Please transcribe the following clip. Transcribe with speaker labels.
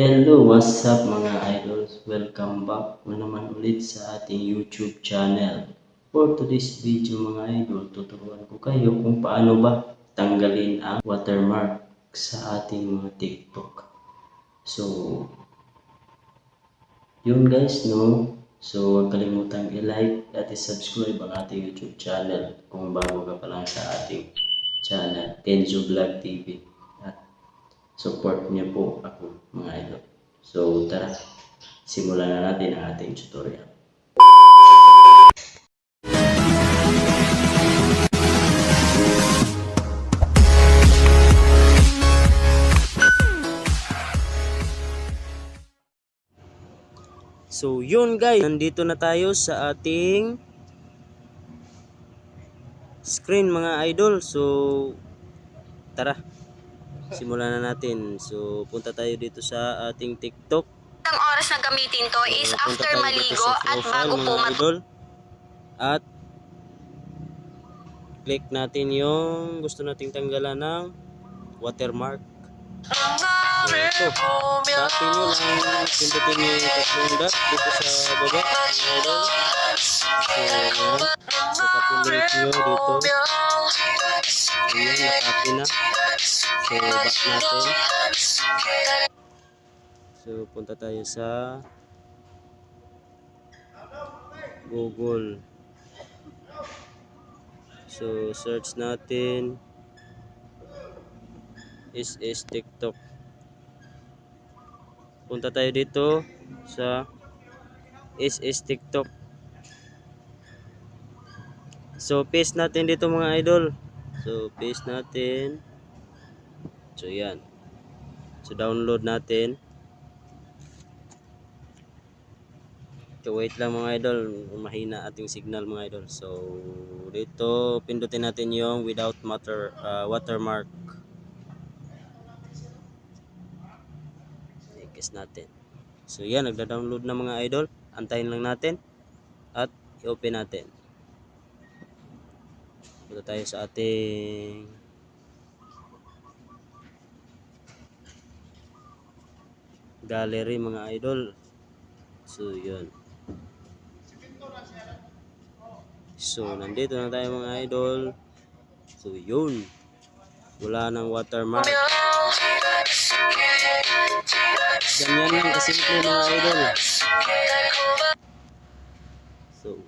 Speaker 1: Hello, what's up mga idols? Welcome back na naman ulit sa ating YouTube channel. For today's video mga idol, tuturuan ko kayo kung paano ba tanggalin ang watermark sa ating mga TikTok. So, yun guys, no? So, huwag kalimutang i-like at i-subscribe ang ating YouTube channel kung bago ka pa lang sa ating channel, Kenzo Vlog TV. At support niyo po ako mga idol. So, tara, simulan na natin ang ating tutorial. So, yun guys, nandito na tayo sa ating screen mga idol. So, tara, simulan na natin. So, punta tayo dito sa ating TikTok.
Speaker 2: Ang oras na gamitin to is
Speaker 1: Punta
Speaker 2: after
Speaker 1: tayo dito
Speaker 2: maligo
Speaker 1: sa
Speaker 2: at
Speaker 1: profile,
Speaker 2: bago po
Speaker 1: mga idol. At click natin yung gusto nating tanggalan ng watermark. So, ito. Copy nyo lang. Pindutin nyo yung tatlong dot dito sa baba. Mga idol. So, yan. So, copy-link nyo dito. So, yan. Nakapy na. So, back natin. So, punta tayo sa Google. So, search natin is TikTok. Punta tayo dito sa is TikTok. So, paste natin dito mga idol. So, paste natin. So, yan. So, download natin. So, wait lang mga idol. Mahina ating signal mga idol. So, dito, pindutin natin yung without watermark. I-kiss natin. So, yan. Nagda-download na mga idol. Antayin lang natin. At, i-open natin. Punta tayo sa ating gallery mga idol. So, yun. So, nandito na tayo mga idol. So, yun. Wala nang watermark. Ganyan lang kasimple mga idol. So,